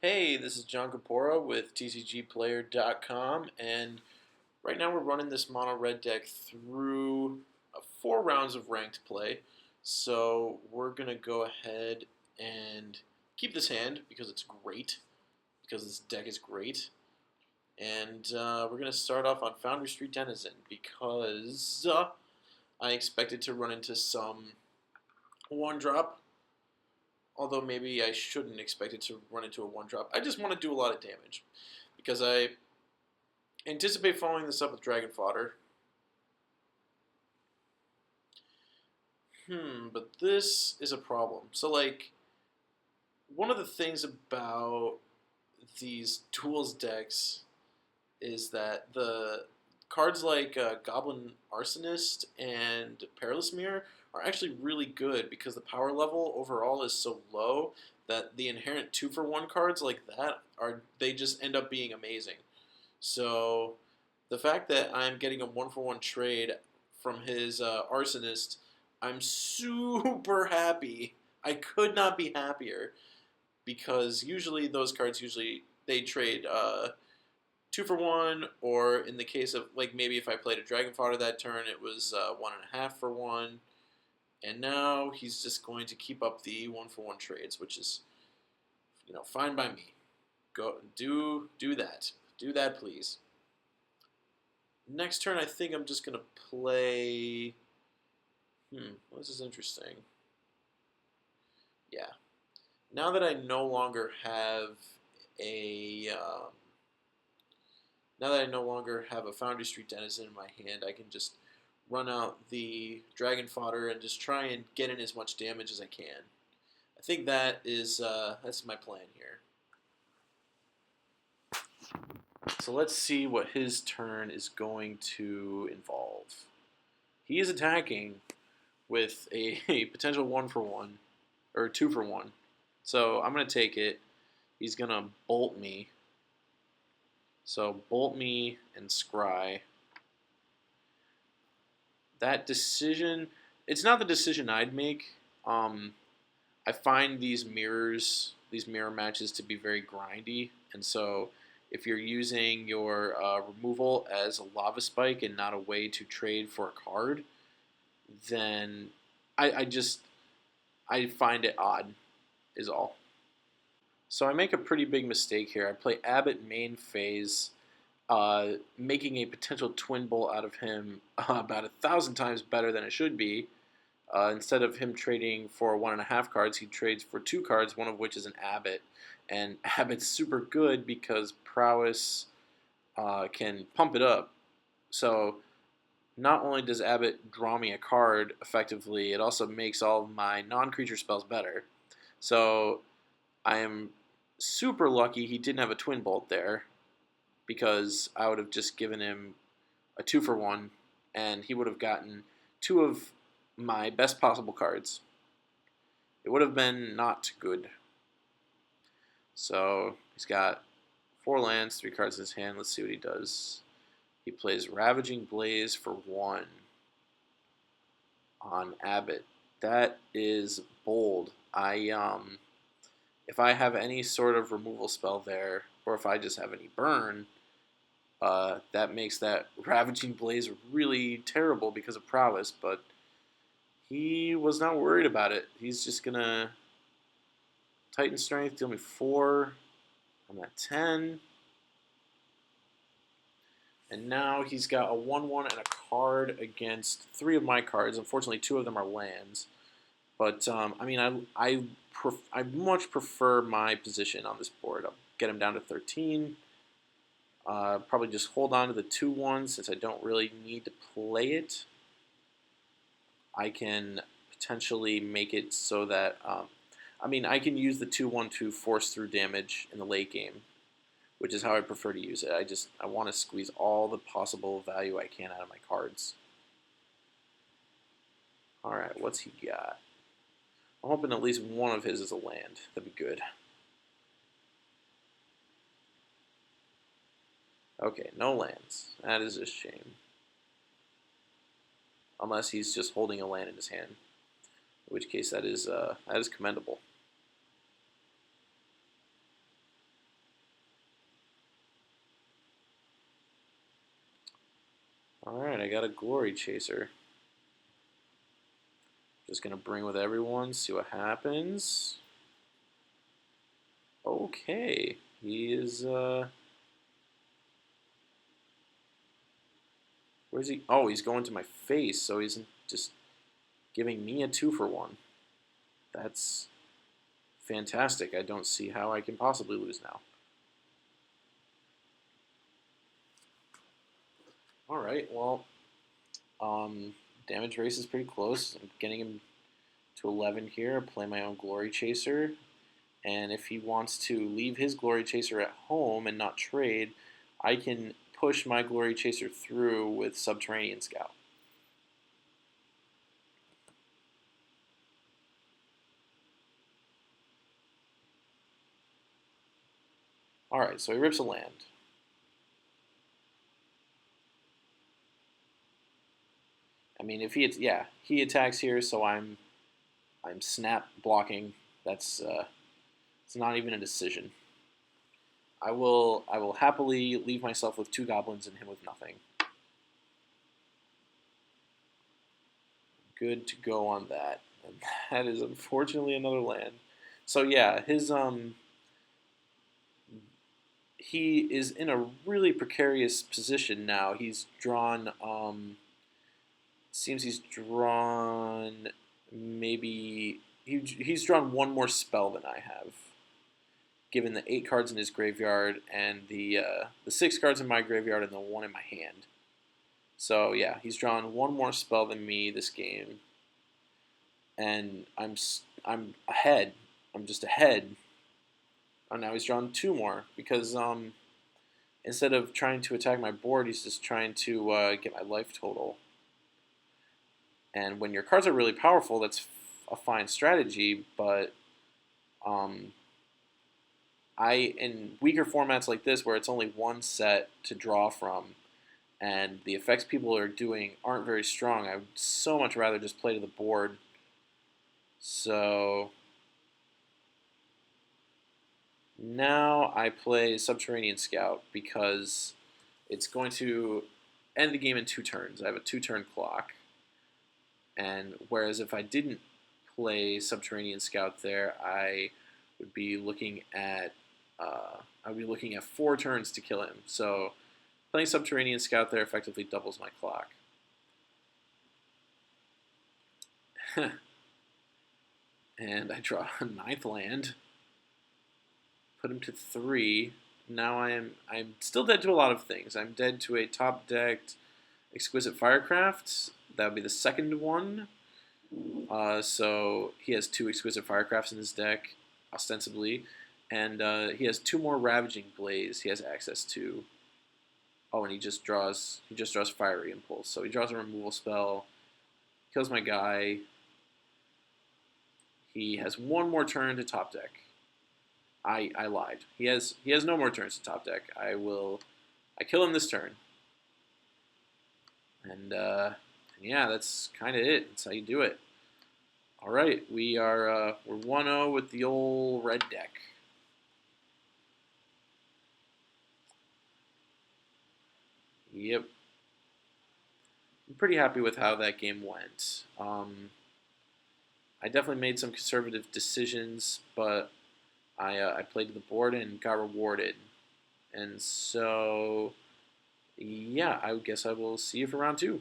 Hey, this is John Capora with TCGplayer.com, and right now we're running this mono red deck through 4 rounds of ranked play. So we're going to go ahead and keep this hand because it's great, because this deck is great. And we're going to start off on Foundry Street Denizen because I expected to run into some 1-drop. Although maybe I shouldn't expect it to run into a 1-drop. I just want to do a lot of damage because I anticipate following this up with Dragon Fodder. But this is a problem. So, like, one of the things about these Duels decks is that the cards like Goblin Arsonist and Perilous Mirror are actually really good because the power level overall is so low that the inherent 2-for-1 cards like that they just end up being amazing. So the fact that I'm getting a 1-for-1 trade from his Arsonist, I'm super happy. I could not be happier because usually those cards they trade 2-for-1, or in the case of, like, maybe if I played a Dragon Fodder that turn, it was 1.5-for-1. And now he's just going to keep up the 1-for-1 trades, which is, fine by me. Go do that. Do that, please. Next turn, I think I'm just gonna play. This is interesting. Yeah. Now that I no longer have a now that I no longer have a Foundry Street Denizen in my hand, I can just run out the Dragon Fodder and just try and get in as much damage as I can. I think that's my plan here. So let's see what his turn is going to involve. He is attacking with a potential 1-for-1 or 2-for-1. So I'm going to take it. He's going to bolt me. So bolt me and scry. That decision, it's not the decision I'd make. I find these mirror matches to be very grindy, and so if you're using your removal as a lava spike and not a way to trade for a card, then I find it odd, is all. So I make a pretty big mistake here. I play Abbott main phase, making a potential twin bolt out of him about 1,000 times better than it should be. Instead of him trading for 1.5 cards, he trades for 2 cards, one of which is an Abbott. And Abbott's super good because Prowess can pump it up. So not only does Abbott draw me a card effectively, it also makes all of my non-creature spells better. So I am super lucky he didn't have a Twin Bolt there, because I would have just given him a 2-for-1, and he would have gotten 2 of my best possible cards. It would have been not good. So he's got 4 lands, 3 cards in his hand. Let's see what he does. He plays Ravaging Blaze for 1 on Abbott. That is bold. If I have any sort of removal spell there, or if I just have any burn, that makes that Ravaging Blaze really terrible because of Prowess, but he was not worried about it. He's just going to Titan Strength, deal me 4. I'm at 10. And now he's got a 1/1 and a card against 3 of my cards. Unfortunately, 2 of them are lands. But, I much prefer my position on this board. I'll get him down to 13. Probably just hold on to the 2/1 since I don't really need to play it. I can potentially make it so that, I can use the 2/1 to force through damage in the late game, which is how I prefer to use it. I want to squeeze all the possible value I can out of my cards. Alright, what's he got? I'm hoping at least one of his is a land. That'd be good. Okay, no lands. That is a shame. Unless he's just holding a land in his hand, in which case that is commendable. Alright, I got a Glory Chaser. Just gonna bring with everyone, see what happens. Okay. He is, where's he? Oh, he's going to my face, so he's just giving me a 2-for-1. That's fantastic. I don't see how I can possibly lose now. Alright, well, damage race is pretty close. I'm getting him to 11 here. I play my own Glory Chaser. And if he wants to leave his Glory Chaser at home and not trade, I can push my Glory Chaser through with Subterranean Scout. Alright, so he rips a land. I mean, if he he attacks here, so I'm snap blocking. That's it's not even a decision. I will happily leave myself with 2 goblins and him with nothing. Good to go on that. And that is unfortunately another land. So yeah, his he is in a really precarious position now. He's drawn seems he's drawn maybe he's drawn one more spell than I have, given the 8 cards in his graveyard and the 6 cards in my graveyard and the 1 in my hand. So yeah, he's drawn one more spell than me this game, and I'm ahead. I'm just ahead. Oh, now he's drawn 2 more because instead of trying to attack my board, he's just trying to get my life total. And when your cards are really powerful, that's a fine strategy. But in weaker formats like this, where it's only one set to draw from, and the effects people are doing aren't very strong, I would so much rather just play to the board. So now I play Subterranean Scout because it's going to end the game in 2 turns. I have a 2-turn clock. And whereas if I didn't play Subterranean Scout there, I would be looking at 4 turns to kill him. So playing Subterranean Scout there effectively doubles my clock. And I draw a 9th land. Put him to 3. Now I'm still dead to a lot of things. I'm dead to a top decked Exquisite Firecraft. That would be the second one. So he has 2 Exquisite Firecrafts in his deck, ostensibly, and he has 2 more Ravaging Blaze he has access to. Oh, and he just draws Fiery Impulse. So he draws a removal spell, kills my guy. He has 1 more turn to top deck. I lied. He has no more turns to top deck. I kill him this turn. And yeah, that's kind of it. That's how you do it. All right, we're 1-0 with the old red deck. Yep. I'm pretty happy with how that game went. I definitely made some conservative decisions, but I played to the board and got rewarded. And so, yeah, I guess I will see you for round 2.